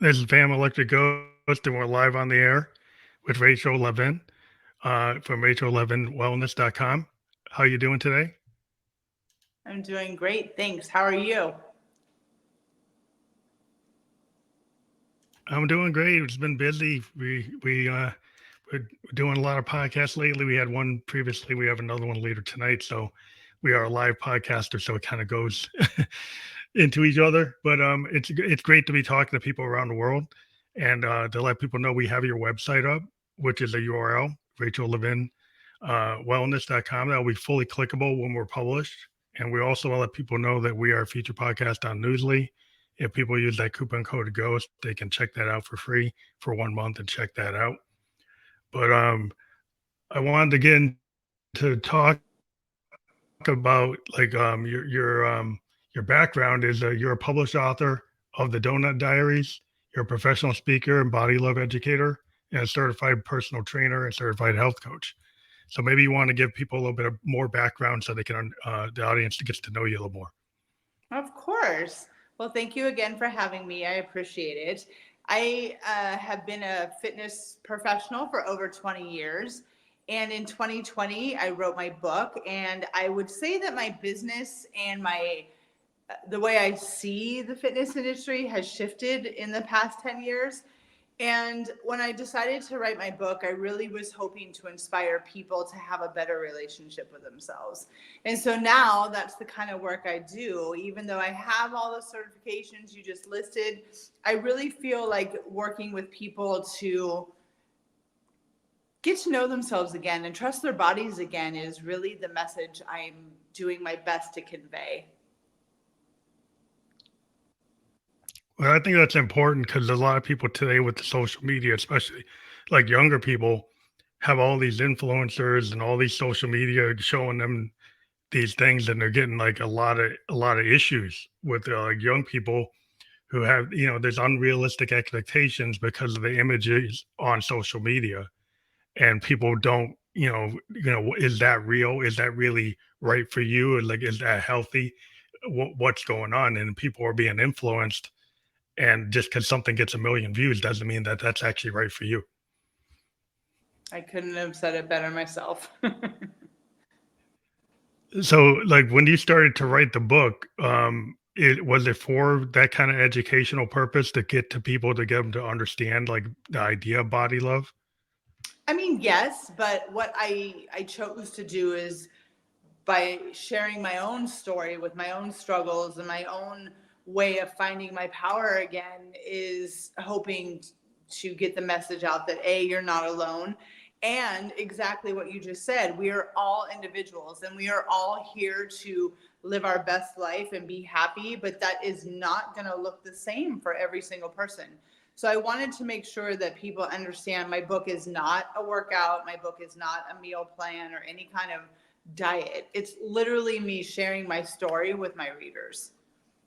This is Pam Electric Ghost, and we're live on the air with Rachel Lavin from RachelLavinWellness.com. How you doing today? I'm doing great, thanks. How are you? I'm doing great. It's been busy. We're doing a lot of podcasts lately. We had one previously. We have another one later tonight. So we are a live podcaster. So it kind of goes into each other. But it's great to be talking to people around the world and to let people know we have your website up, which is a URL, Rachel Lavin wellness.com. That'll be fully clickable when we're published. And we also let people know that we are a featured podcast on Newsly. If people use that coupon code GHOST, they can check that out for free for 1 month and check that out. But I wanted to get into talk about like your background is you're a published author of the Doughnut Diaries. You're a professional speaker and body love educator and a certified personal trainer and certified health coach. So maybe you want to give people a little bit of more background so they can the audience gets to know you a little more. Of course. Well, thank you again for having me. I appreciate it. I have been a fitness professional for over 20 years. And in 2020, I wrote my book. And I would say that my business and the way I see the fitness industry has shifted in the past 10 years. And when I decided to write my book, I really was hoping to inspire people to have a better relationship with themselves. And so now that's the kind of work I do. Even though I have all the certifications you just listed, I really feel like working with people to get to know themselves again and trust their bodies again is really the message I'm doing my best to convey. Well, I think that's important because a lot of people today with the social media, especially like younger people, have all these influencers and all these social media showing them these things, and they're getting like a lot of issues with like young people who have there's unrealistic expectations because of the images on social media, and people don't is that real? Is that really right for you? And like, is that healthy? What's going on? And people are being influenced, and just because something gets a million views doesn't mean that that's actually right for you. I couldn't have said it better myself. So, like, when you started to write the book, it was it for that kind of educational purpose to get to people to get them to understand like the idea of body love? I mean, yes, but what I chose to do is by sharing my own story with my own struggles and my own way of finding my power again is hoping to get the message out that you're not alone. And exactly what you just said, we are all individuals and we are all here to live our best life and be happy, but that is not going to look the same for every single person. So I wanted to make sure that people understand my book is not a workout, my book is not a meal plan or any kind of diet. It's literally me sharing my story with my readers.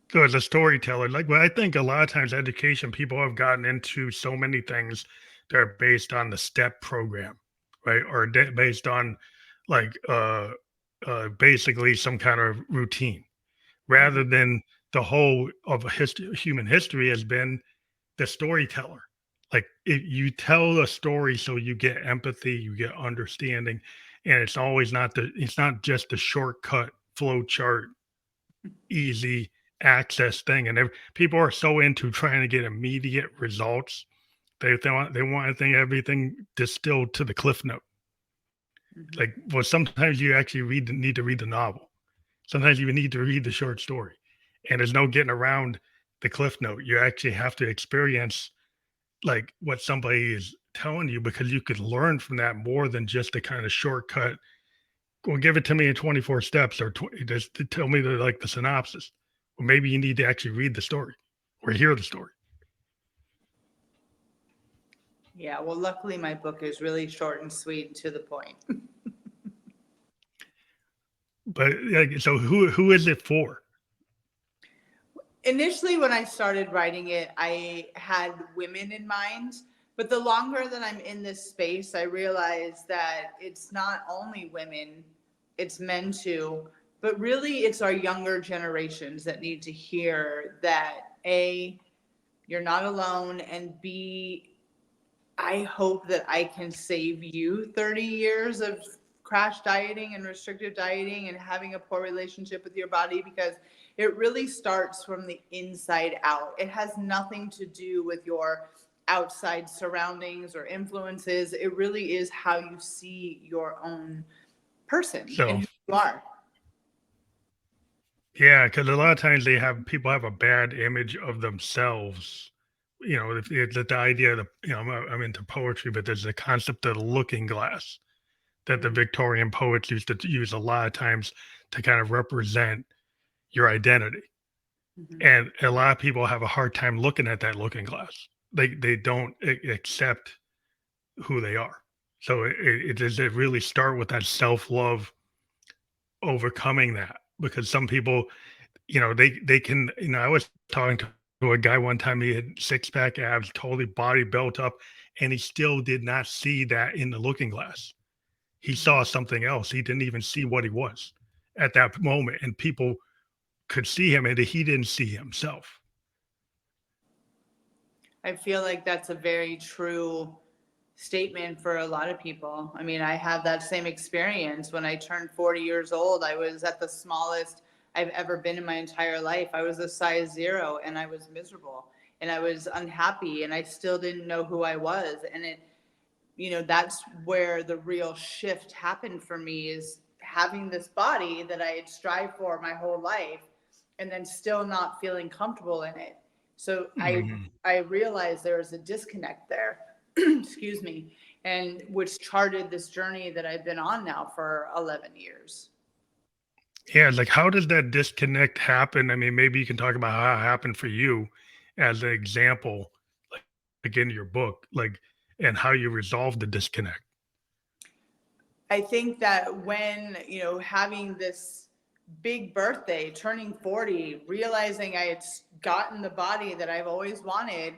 So, as a storyteller, like, well, I think a lot of times education, people have gotten into so many things that are based on the STEP program, right? Or based on like basically some kind of routine, rather Mhm. than the whole of human history has been the storyteller. Like, you tell a story so you get empathy, you get understanding, and it's not just a shortcut flow chart, easy access thing. And people are so into trying to get immediate results. They want to think everything distilled to the cliff note. Mhm. Like, well, sometimes you actually need to read the novel. Sometimes you need to read the short story, and there's no getting around the cliff note. You actually have to experience like what somebody is telling you, because you could learn from that more than just the kind of shortcut. Well, give it to me in 24 steps, or just tell me the synopsis. Or maybe you need to actually read the story or hear the story. Yeah, well, luckily my book is really short and sweet and to the point. But like, so who is it for? Initially, when I started writing it, I had women in mind. But the longer that I'm in this space, I realize that it's not only women, it's men too. But really, it's our younger generations that need to hear that you're not alone, and B, I hope that I can save you 30 years of crash dieting and restrictive dieting and having a poor relationship with your body, because it really starts from the inside out. It has nothing to do with your outside surroundings or influences. It really is how you see your own person and So, who you are. yeah, because a lot of times people have a bad image of themselves. If the idea that, I'm into poetry, but there's the concept of the looking glass that the Mhm. Victorian poets used to use a lot of times to kind of represent your identity. Mhm. And a lot of people have a hard time looking at that looking glass. They don't accept who they are. So does it really start with that self love, overcoming that, because some people, they can, I was talking to a guy one time. He had six pack abs, totally body built up, and he still did not see that in the looking glass. He saw something else. He didn't even see what he was at that moment, and people could see him, and he didn't see himself. I feel like that's a very true statement for a lot of people. I mean, I have that same experience. When I turned 40 years old, I was at the smallest I've ever been in my entire life. I was a size 0 and I was miserable and I was unhappy and I still didn't know who I was. And that's where the real shift happened for me, is having this body that I had strived for my whole life and then still not feeling comfortable in it. So Mhm. I realized there was a disconnect there. Excuse me. And which charted this journey that I've been on now for 11 years. Yeah, like, how does that disconnect happen? I mean, maybe you can talk about how it happened for you as an example, like in your book, like, and how you resolved the disconnect. I think that when, having this big birthday, turning 40, realizing I had gotten the body that I've always wanted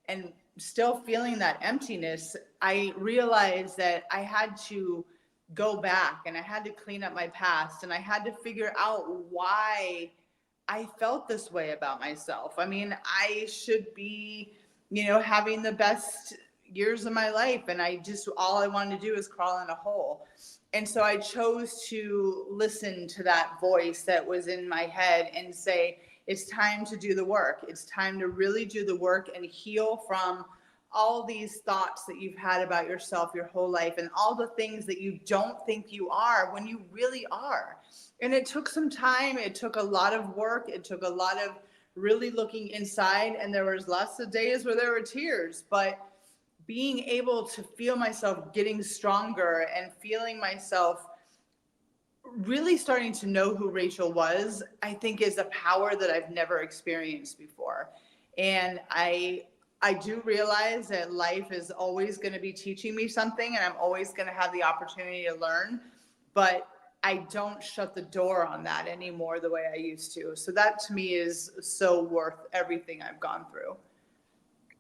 and still feeling that emptiness, I realized that I had to go back and I had to clean up my past and I had to figure out why I felt this way about myself. I mean, I should be, having the best years of my life, and all I wanted to do is crawl in a hole. And so I chose to listen to that voice that was in my head and say, it's time to do the work. It's time to really do the work and heal from all these thoughts that you've had about yourself your whole life and all the things that you don't think you are when you really are. And it took some time. It took a lot of work. It took a lot of really looking inside. And there was lots of days where there were tears, but being able to feel myself getting stronger and feeling myself really starting to know who Rachel was, I think is a power that I've never experienced before. And I do realize that life is always going to be teaching me something and I'm always going to have the opportunity to learn, but I don't shut the door on that anymore the way I used to. So that to me is so worth everything I've gone through.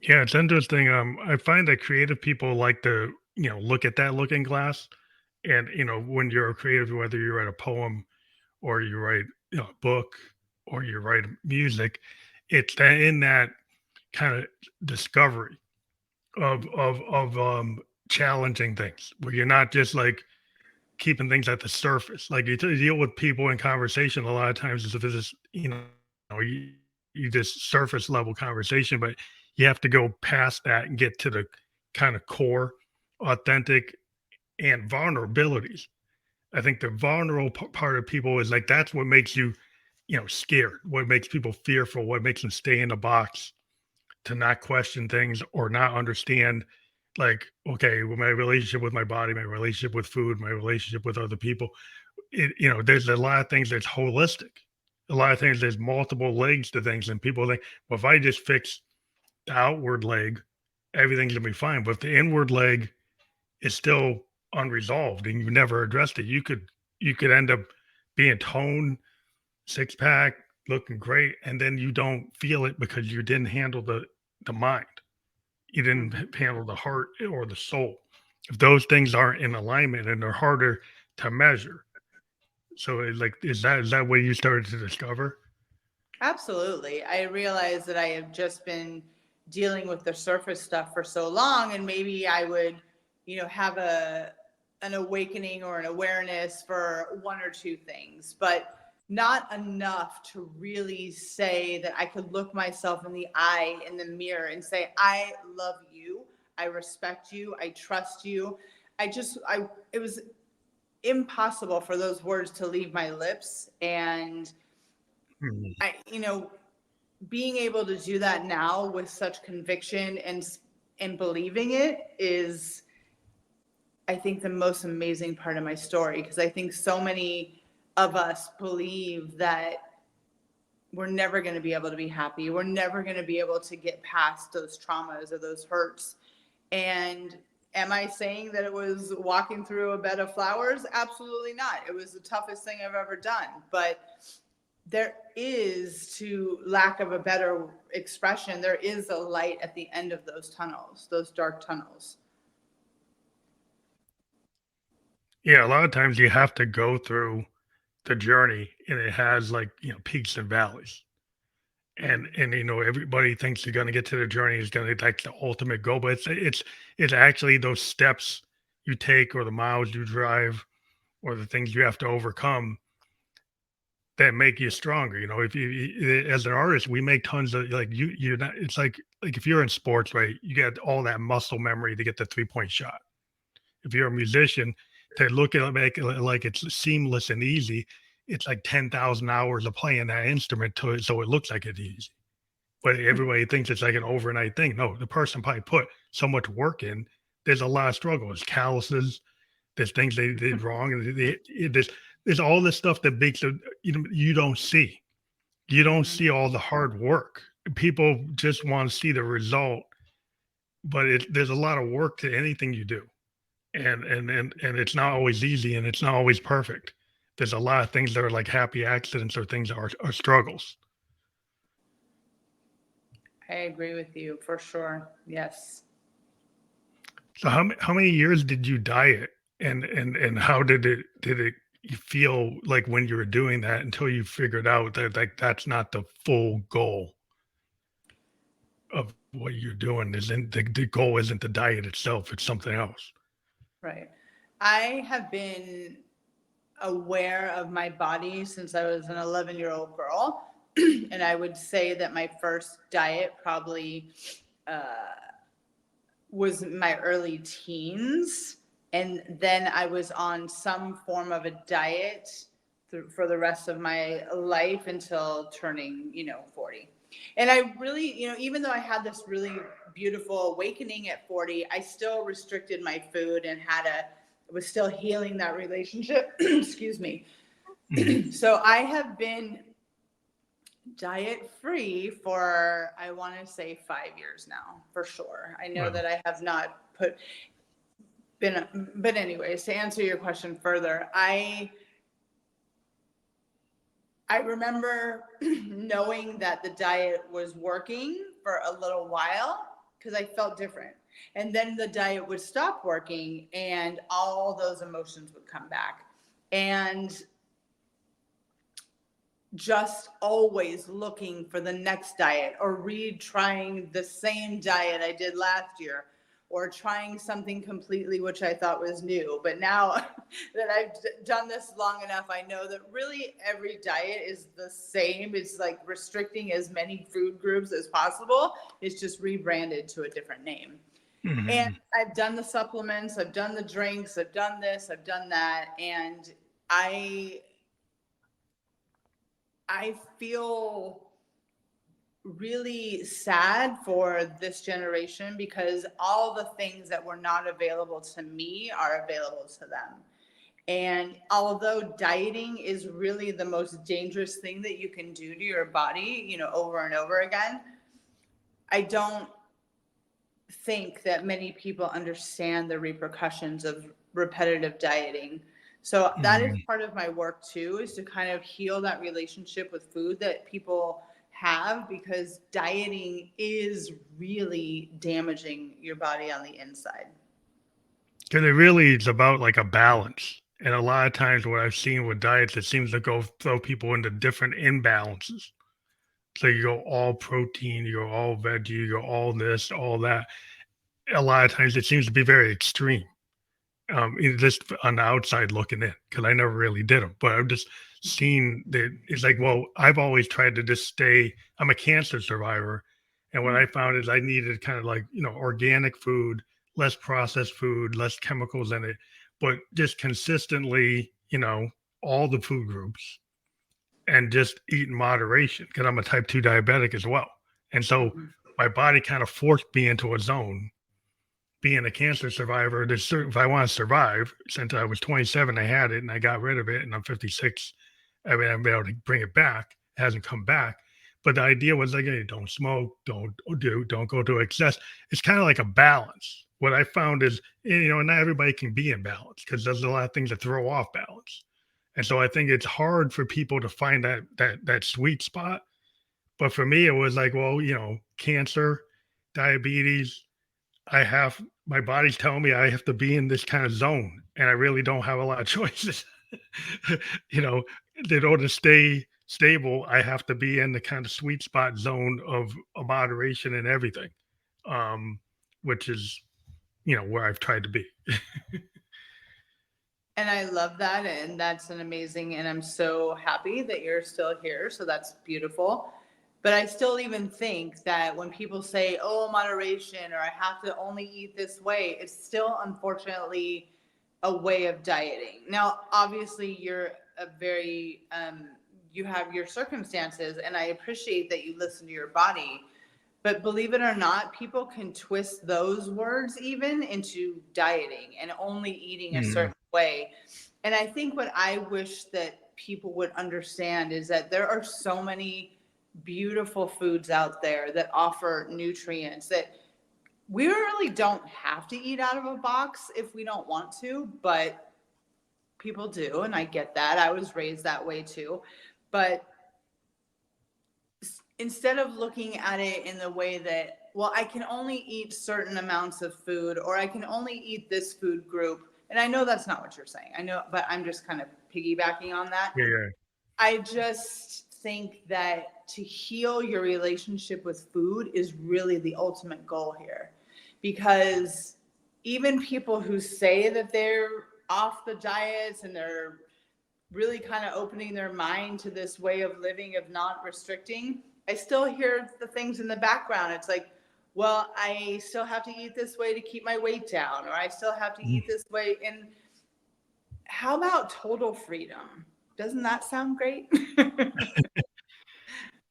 Yeah, it's interesting. I find that creative people like to, look at that looking glass, and when you're a creative, whether you write a poem or you write, a book or you write music, it's in that kind of discovery of challenging things, where you're not just like keeping things at the surface. Like, you deal with people in conversation a lot of times as if it's just, you just surface level conversation, but you have to go past that and get to the kind of core, authentic, and vulnerabilities. I think the vulnerable part of people is like, that's what makes you, scared. What makes people fearful? What makes them stay in the box, to not question things or not understand, like, okay, well, my relationship with my body, my relationship with food, my relationship with other people, there's a lot of things that's holistic. A lot of things, there's multiple legs to things, and people think, well, if I just fix the outward leg, everything's gonna be fine. But if the inward leg is still unresolved and you never addressed it, you could end up being toned, six pack, looking great, and then you don't feel it because you didn't handle the mind. You didn't Mhm. handle the heart or the soul. If those things aren't in alignment, and they're harder to measure. So, like, is that what you started to discover? Absolutely. I realize that I have just been dealing with the surface stuff for so long, and maybe I would, have an awakening or an awareness for one or two things, but not enough to really say that I could look myself in the eye in the mirror and say, I love you, I respect you, I trust you. It was impossible for those words to leave my lips. And Mhm. being able to do that now with such conviction and believing it is, I think, the most amazing part of my story, because I think so many of us believe that we're never going to be able to be happy. We're never going to be able to get past those traumas or those hurts. And am I saying that it was walking through a bed of flowers? Absolutely not. It was the toughest thing I've ever done. But there is, to lack of a better expression, there is a light at the end of those tunnels, those dark tunnels. Yeah, a lot of times you have to go through the journey, and it has like peaks and valleys. And everybody thinks you're going to get to the journey is going to like the ultimate goal, but it's actually those steps you take, or the miles you drive, or the things you have to overcome that make you stronger. If as an artist, we make tons of like you're not. It's like if you're in sports, right? You get all that muscle memory to get the 3-point shot. If you're a musician, to look at it, make it like it's seamless and easy, it's like 10,000 hours of playing that instrument to it, so it looks like it's easy. But everybody thinks it's like an overnight thing. No, the person probably put so much work in. There's a lot of struggle. There's calluses. There's things they did wrong. And there's all this stuff that makes it, you don't see. You don't see all the hard work. People just want to see the result, but there's a lot of work to anything you do, and it's not always easy, and it's not always perfect. There's a lot of things that are like happy accidents, or things that are struggles. I agree with you for sure. Yes. So how many years did you diet, and how did it you feel like when you were doing that, until you figured out that like that's not the full goal of what you're doing? Isn't the goal isn't the diet itself, it's something else. Right. I have been aware of my body since I was an 11-year-old girl. And I would say that my first diet probably was my early teens. And then I was on some form of a diet for the rest of my life until turning, 40. And I really, even though I had this really beautiful awakening at 40, I still restricted my food and was still healing that relationship. Excuse me. Mhm. So I have been diet free for, I want to say, 5 years now, for sure. I know Wow. that I have not but anyways, to answer your question further, I remember knowing that the diet was working for a little while because I felt different. And then the diet would stop working and all those emotions would come back. And just always looking for the next diet, or retrying the same diet I did last year, or trying something completely which I thought was new. But now that I've done this long enough, I know that really every diet is the same. It's like restricting as many food groups as possible. It's just rebranded to a different name. And Mhm. I've done the supplements, I've done the drinks, I've done this, I've done that. And I feel really sad for this generation, because all the things that were not available to me are available to them. And although dieting is really the most dangerous thing that you can do to your body, over and over again, I don't think that many people understand the repercussions of repetitive dieting. So that is Mhm. part of my work too, is to kind of heal that relationship with food that people have, because dieting is really damaging your body on the inside. Because it really is about like a balance. And a lot of times what I've seen with diets, it seems to go throw people into different imbalances. So you go all protein, you go all veggie, you go all this, all that. A lot of times it seems to be very extreme. Just on the outside looking in, because I never really did them, but I've just seen that it's like, well, I've always tried to just stay. I'm a cancer survivor, and what I found is I needed kind of like organic food, less processed food, less chemicals in it, but just consistently, all the food groups, and just eat in moderation because I'm a type 2 diabetic as well, and so Mhm. my body kind of forced me into a zone being a cancer survivor, there's certain, if I want to survive, since I was 27, I had it and I got rid of it, and I'm 56. I mean, I've been able to bring it back. It hasn't come back. But the idea was like, hey, don't smoke, don't go to excess. It's kind of like a balance. What I found is, not everybody can be in balance because there's a lot of things that throw off balance. And so I think it's hard for people to find that sweet spot. But for me, it was like, well, cancer, diabetes, I have my body's telling me I have to be in this kind of zone, and I really don't have a lot of choices. you know, in order to stay stable, I have to be in the kind of sweet spot zone of a moderation and everything, um, which is where I've tried to be. And I love that. And that's an amazing, and I'm so happy that you're still here. So that's beautiful. But I still even think that when people say, oh, moderation, or I have to only eat this way, it's still unfortunately a way of dieting. Now, obviously, you're a very, you have your circumstances, and I appreciate that you listen to your body. But believe it or not, people can twist those words even into dieting and only eating a Mhm. certain way. And I think what I wish that people would understand is that there are so many beautiful foods out there that offer nutrients that we really don't have to eat out of a box if we don't want to, but people do. And I get that. I was raised that way too. But instead of looking at it in the way that, well, I can only eat certain amounts of food, or I can only eat this food group. And I know that's not what you're saying. I know, but I'm just kind of piggybacking on that. Yeah, yeah, I just think that to heal your relationship with food is really the ultimate goal here. Because even people who say that they're off the diets and they're really kind of opening their mind to this way of living, of not restricting, I still hear the things in the background. It's like, well, I still have to eat this way to keep my weight down, or I still have to Mhm. eat this way. And how about total freedom? Doesn't that sound great?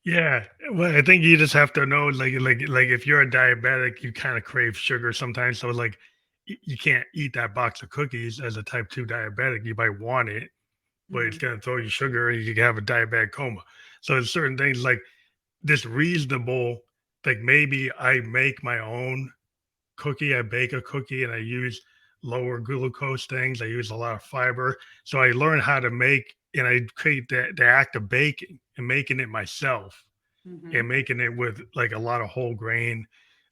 Yeah. Well, I think you just have to know, like if you're a diabetic, you kind of crave sugar sometimes. So like, you can't eat that box of cookies as a type 2 diabetic. You might want it, but it's Mhm. going to throw you sugar and you can have a diabetic coma. So there's certain things like this reasonable, like maybe I make my own cookie, I bake a cookie and I use lower glucose things. I use a lot of fiber. So I learn how to make and I create the act of baking and making it myself Mhm. and making it with like a lot of whole grain,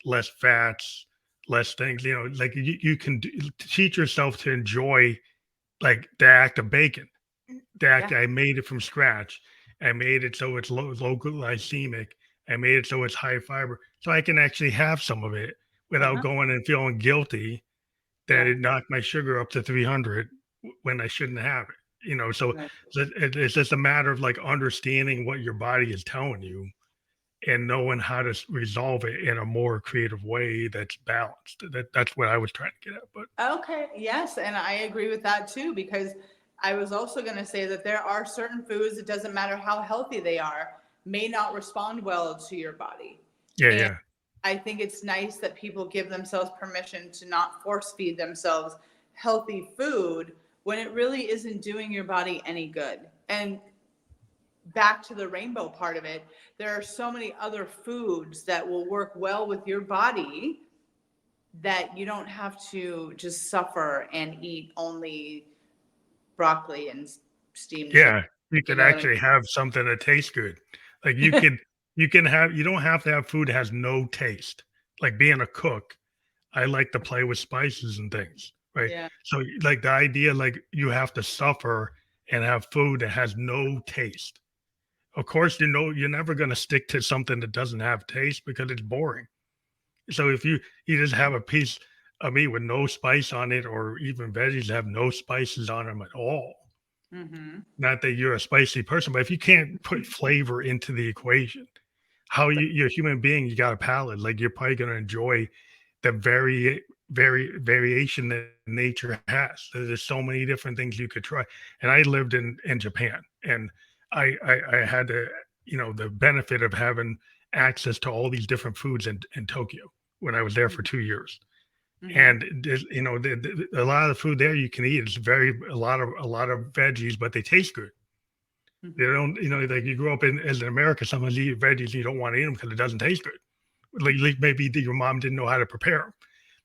less fats, less things, like you can teach yourself to enjoy like the act of baking. The Yeah. act I made it from scratch. I made it so it's low glycemic. I made it so it's high fiber, so I can actually have some of it without Uh-huh. going and feeling guilty that Yeah. it knocked my sugar up to 300 when I shouldn't have it. Right. So it's just a matter of like understanding what your body is telling you and knowing how to resolve it in a more creative way that's balanced. That's what I was trying to get at. But Okay. Yes. And I agree with that too, because I was also going to say that there are certain foods, it doesn't matter how healthy they are, may not respond well to your body. yeah, And yeah, I think it's nice that people give themselves permission to not force feed themselves healthy food when it really isn't doing your body any good. And back to the rainbow part of it, there are so many other foods that will work well with your body that you don't have to just suffer and eat only broccoli and steamed chicken. yeah. You You could know what I mean? actually have something that tastes good. Like you don't have to have food that has no taste. Like being a cook, I like to play with spices and things, right? Yeah. So like the idea like you have to suffer and have food that has no taste. of course, you know, you're never going to stick to something that doesn't have taste because it's boring. So if you just have a piece of meat with no spice on it, or even veggies that have no spices on them at all, Mm-hmm. not that you're a spicy person, but if you can't put flavor into the equation, how you're a human being, you got a palate. Like you're probably going to enjoy the variation that nature has. There's so many different things you could try. And I lived in Japan, and I had the, you know, the benefit of having access to all these different foods in Tokyo when I was there for 2 years. Mm-hmm. And you know, a lot of the food there you can eat is very a lot of veggies, but they taste good. They Mm-hmm. don't, you know, like you grew up in as in America, sometimes you eat veggies you don't want to eat them because it doesn't taste good. Like maybe your mom didn't know how to prepare them.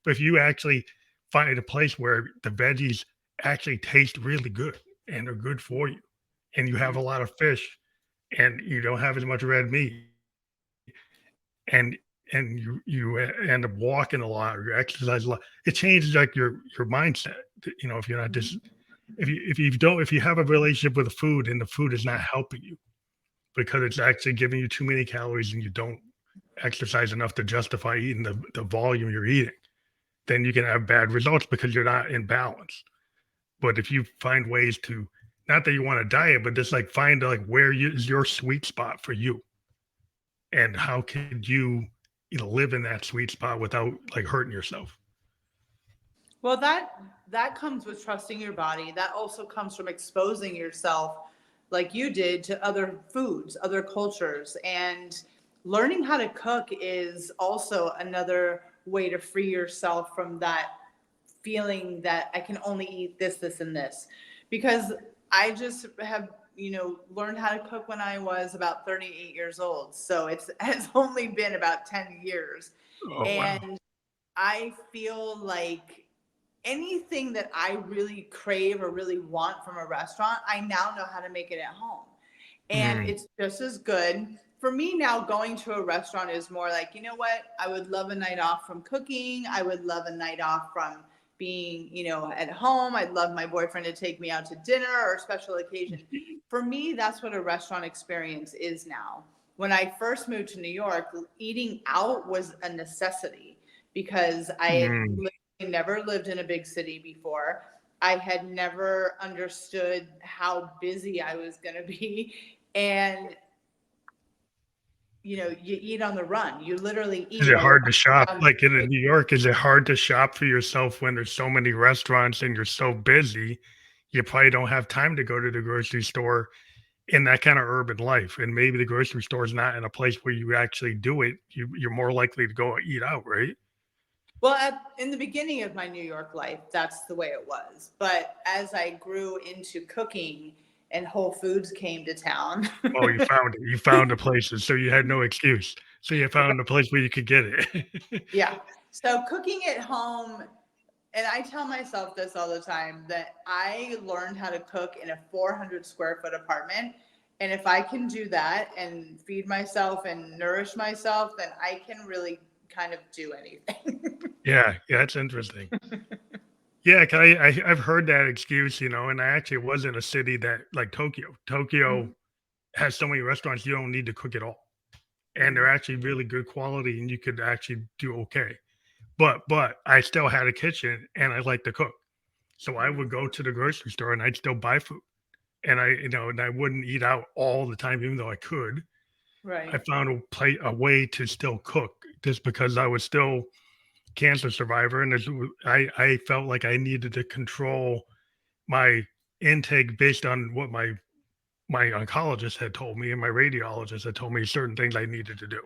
But if you actually find a place where the veggies actually taste really good and are good for you, and you have a lot of fish, and you don't have as much red meat, and you end up walking a lot or you exercise a lot, it changes like your mindset. You know, if you're not just if you have a relationship with the food and the food is not helping you because it's actually giving you too many calories and you don't exercise enough to justify eating the volume you're eating, then you can have bad results because you're not in balance. But if you find ways to, not that you want to diet, but just like find like where is your sweet spot for you, and how could you know, live in that sweet spot without like hurting yourself. Well, that comes with trusting your body. That also comes from exposing yourself like you did to other foods, other cultures, and learning how to cook is also another way to free yourself from that feeling that I can only eat this, this, and this. Because I just have, learned how to cook when I was about 38 years old. So it's only been about 10 years. Oh wow. And I feel like anything that I really crave or really want from a restaurant, I now know how to make it at home. And Mm, it's just as good. For me now, going to a restaurant is more like, you know what? I would love a night off from cooking. I would love a night off from being, at home. I'd love my boyfriend to take me out to dinner or a special occasion. For me, that's what a restaurant experience is now. When I first moved to New York, eating out was a necessity because I had mm. literally never lived in a big city before. I had never understood how busy I was going to be. And, you eat on the run. You literally Is eat it while you're hard to shop on the like in street. New York? Is it hard to shop for yourself when there's so many restaurants and you're so busy? You probably don't have time to go to the grocery store in that kind of urban life. And maybe the grocery store is not in a place where you actually do it. You're more likely to go eat out, right? Well, in the beginning of my New York life, that's the way it was. But as I grew into cooking and Whole Foods came to town, Oh, you found it. You found the places, so you had no excuse. So you found a place where you could get it. yeah. So cooking at home, and I tell myself this all the time that I learned how to cook in a 400 square foot apartment. And if I can do that and feed myself and nourish myself, then I can really kind of do anything. Yeah, yeah, that's interesting. Yeah, 'cause I've heard that excuse, you know, and I actually was in a city that like Tokyo. Tokyo has so many restaurants you don't need to cook at all, and they're actually really good quality, and you could actually do okay. But I still had a kitchen, and I like to cook, so I would go to the grocery store, and I'd still buy food, and I wouldn't eat out all the time, even though I could. I Right. found a way to still cook just because I was still cancer survivor, and I felt like I needed to control my intake based on what my oncologist had told me and my radiologist had told me certain things I needed to do.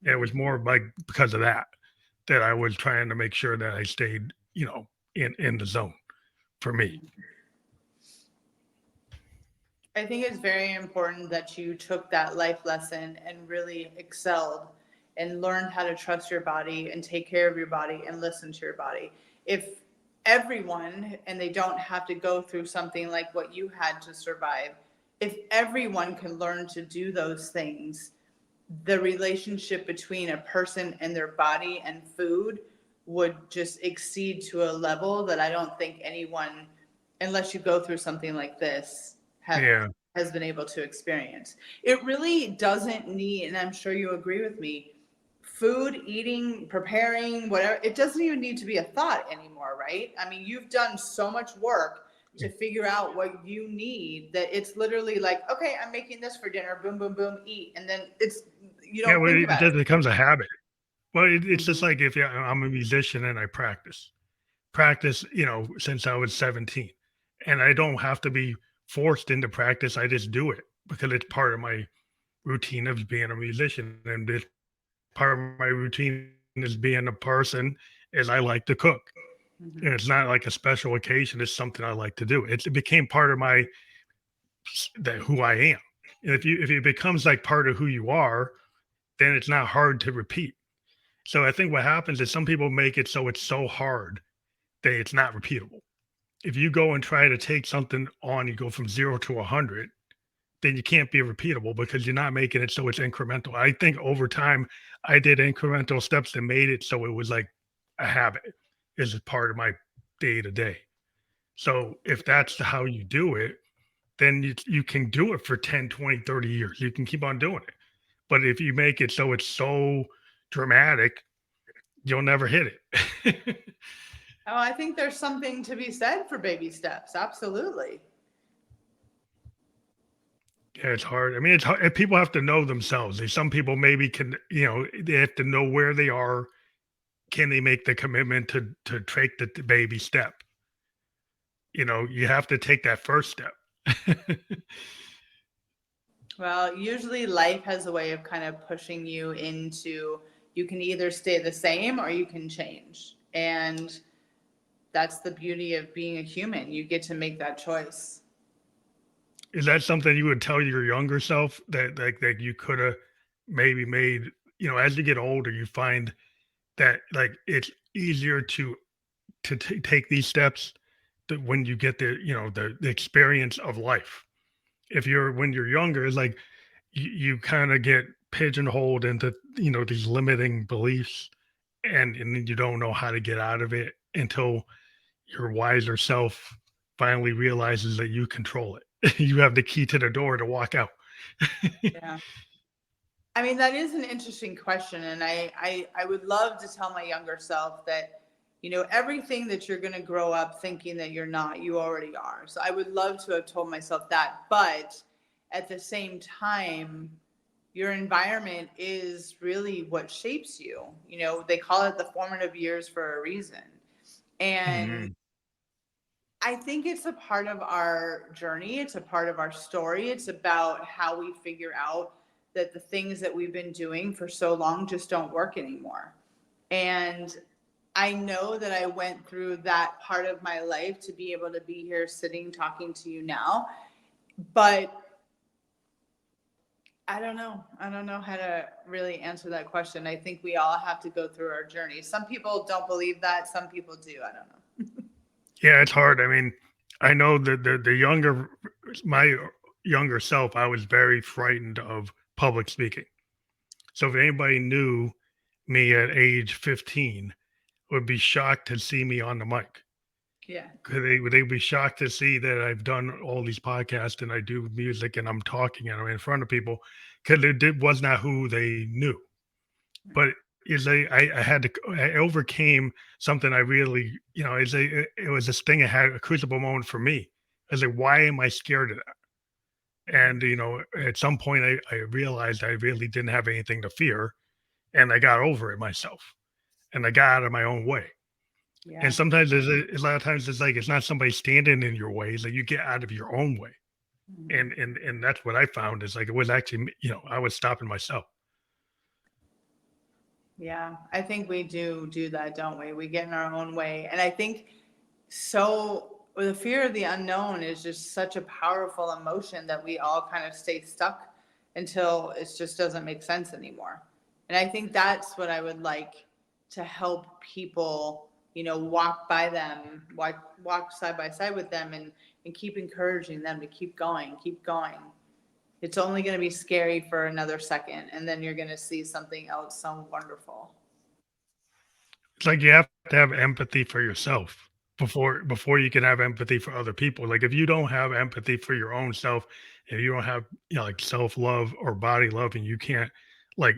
And it was more like because of that that I was trying to make sure that I stayed, you know, in the zone for me. I think it's very important that you took that life lesson and really excelled and learned how to trust your body and take care of your body and listen to your body. If everyone, and they don't have to go through something like what you had to survive, if everyone can learn to do those things, the relationship between a person and their body and food would just exceed to a level that I don't think anyone, unless you go through something like this, have Yeah. has been able to experience. It really doesn't need, and I'm sure you agree with me, food, eating, preparing, whatever, it doesn't even need to be a thought anymore, right? I mean, you've done so much work to figure out what you need that it's literally like, okay, I'm making this for dinner, boom, boom, boom, eat. And then you Yeah, don't well, think it about it. just becomes a habit. Well, it's just Mm-hmm. like if I'm a musician and I practice, since I was 17, and I don't have to be forced into practice. I just do it because it's part of my routine of being a musician, and it's part of my routine as being a person is I like to cook. Mm-hmm. And it's not like a special occasion. It's something I like to do. It became part of who I am. And if it becomes like part of who you are, then it's not hard to repeat. So I think what happens is some people make it so it's so hard that it's not repeatable. If you go and try to take something on, you go from 0 to 100, then you can't be repeatable because you're not making it so it's incremental. I think over time, I did incremental steps that made it so it was like a habit, is a part of my day to day. So if that's how you do it, then you can do it for 10, 20, 30 years. You can keep on doing it. But if you make it so it's so dramatic, you'll never hit it. Oh, I think there's something to be said for baby steps. Absolutely. Yeah, it's hard. I mean, it's hard. People have to know themselves. Some people maybe can, they have to know where they are. Can they make the commitment to take the baby step? You have to take that first step. Well, usually life has a way of kind of pushing you into, you can either stay the same or you can change. And that's the beauty of being a human. You get to make that choice. Is that something you would tell your younger self that you could have maybe made? As you get older, you find that like it's easier to take these steps that when you get the experience of life. If you're when you're younger, it's like you kind of get pigeonholed into these limiting beliefs, and then you don't know how to get out of it until your wiser self finally realizes that you control it. You have the key to the door to walk out. Yeah. I mean, that is an interesting question. And I would love to tell my younger self that, everything that you're going to grow up thinking that you're not, you already are. So I would love to have told myself that. But at the same time, your environment is really what shapes you. They call it the formative years for a reason. And Mhm. I think it's a part of our journey. It's a part of our story. It's about how we figure out that the things that we've been doing for so long just don't work anymore. And I know that I went through that part of my life to be able to be here sitting talking to you now. But I don't know. I don't know how to really answer that question. I think we all have to go through our journey. Some people don't believe that, some people do. I don't know. Yeah, it's hard. I mean, I know that my younger self, I was very frightened of public speaking. So if anybody knew me at age 15, would be shocked to see me on the mic. Yeah. 'Cause they'd be shocked to see that I've done all these podcasts and I do music and I'm talking and I'm in front of people because was not who they knew. But is I had to I overcame something I really, it was this thing I had a crucible moment for me. I was like, why am I scared of that? And at some point I realized I really didn't have anything to fear and I got over it myself and I got out of my own way. And Yeah. sometimes a lot of times it's like it's not somebody standing in your way, it's like you get out of your own way. Mhm. And that's what I found is like it was actually I was stopping myself. Yeah, I think we do that, don't we? We get in our own way. And I think so the fear of the unknown is just such a powerful emotion that we all kind of stay stuck until it just doesn't make sense anymore. And I think that's what I would like to help people, walk by them, walk side by side with them and keep encouraging them to keep going, keep going. It's only going to be scary for another second, and then you're going to see something else so wonderful. It's like you have to have empathy for yourself. before you can have empathy for other people. Like if you don't have empathy for your own self, and you don't have like self love or body love, and you can't like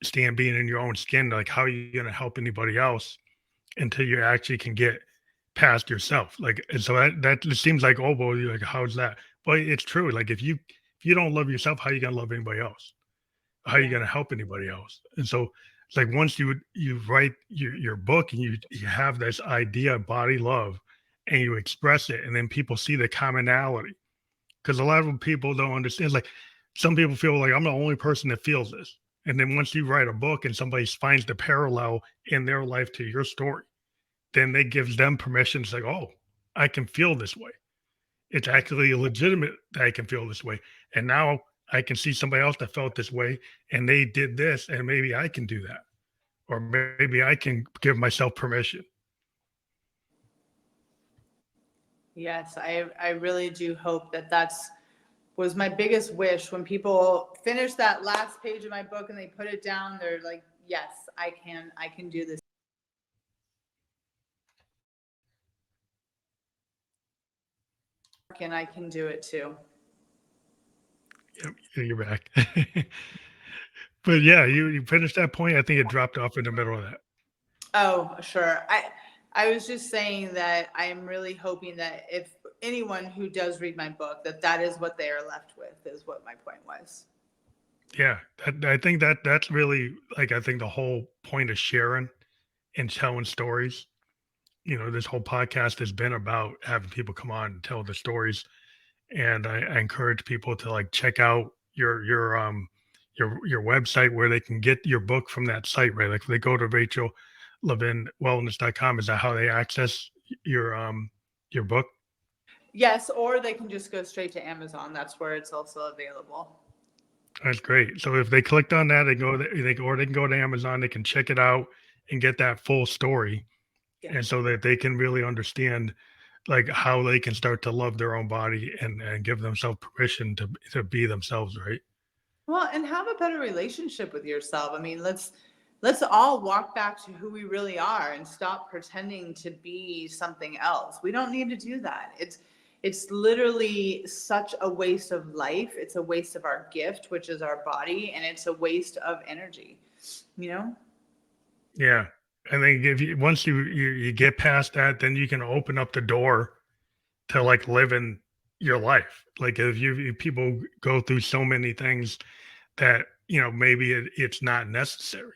stand being in your own skin, like how are you going to help anybody else until you actually can get past yourself? Like, and so that it seems like, oh well, you're like, how's that? But it's true. Like if you don't love yourself, how are you going to love anybody else? How are you Yeah. going to help anybody else? And so it's like once you write your book and you have this idea of body love and you express it, and then people see the commonality, because a lot of people don't understand. Like some people feel like I'm the only person that feels this, and then once you write a book and somebody finds the parallel in their life to your story, then they gives them permission to say, oh, I can feel this way. It's actually legitimate that I can feel this way. And now I can see somebody else that felt this way and they did this, and maybe I can do that. Or maybe I can give myself permission. Yes, I really do hope that that's was my biggest wish when people finish that last page of my book and they put it down. They're like, yes, I can do this. And I can do it too. Yep, you're back. But yeah, you finished that point. I think it dropped off in the middle of that. Oh, sure. I was just saying that I'm really hoping that if anyone who does read my book, that that is what they are left with, is what my point was. Yeah, I think that's really like I think the whole point of sharing and telling stories. This whole podcast has been about having people come on and tell the stories, and I encourage people to like check out your website where they can get your book from that site, right? Like if they go to RachelLavinWellness.com, is that how they access your book? Yes, or they can just go straight to Amazon. That's where it's also available. That's great. So if they clicked on that, they can go to Amazon, they can check it out and get that full story, Yeah. and so that they can really understand like how they can start to love their own body and give themselves permission to be themselves, right? Well, and have a better relationship with yourself. I mean, let's all walk back to who we really are and stop pretending to be something else. We don't need to do that. It's literally such a waste of life. It's a waste of our gift, which is our body, and it's a waste of energy, you know? Yeah. And then if you once you get past that, then you can open up the door to like living your life. Like if people go through so many things that, maybe it's not necessary.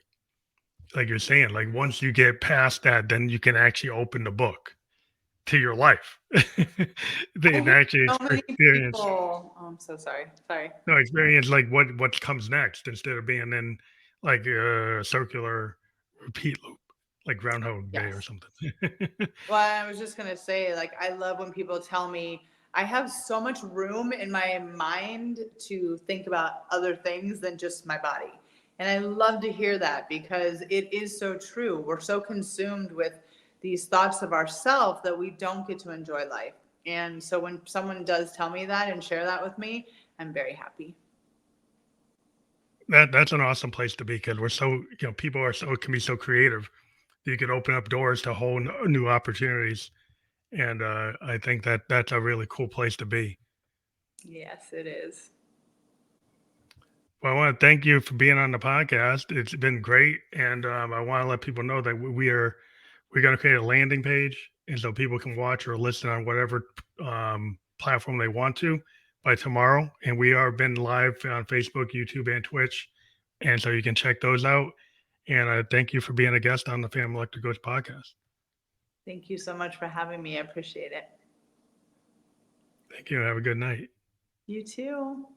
Like you're saying, like once you get past that, then you can actually open the book to your life. I They hear actually so many experience people. Oh, I'm so sorry. Sorry. no experience like what comes next instead of being in like a circular repeat loop, like Groundhog Day or Yes. something. Well, I was just gonna say, like, I love when people tell me I have so much room in my mind to think about other things than just my body. And I love to hear that because it is so true. We're so consumed with these thoughts of ourself that we don't get to enjoy life. And so when someone does tell me that and share that with me, I'm very happy. That's an awesome place to be because we're so people are so can be so creative. You can open up doors to whole new opportunities, and I think that's a really cool place to be. Yes, it is. Well, I want to thank you for being on the podcast. It's been great, and I want to let people know that we're going to create a landing page, and so people can watch or listen on whatever platform they want to by tomorrow. And we are been live on Facebook, YouTube, and Twitch, and so you can check those out. And thank you for being a guest on the Family Electric Coach podcast. Thank you so much for having me. I appreciate it. Thank you. Have a good night. You too.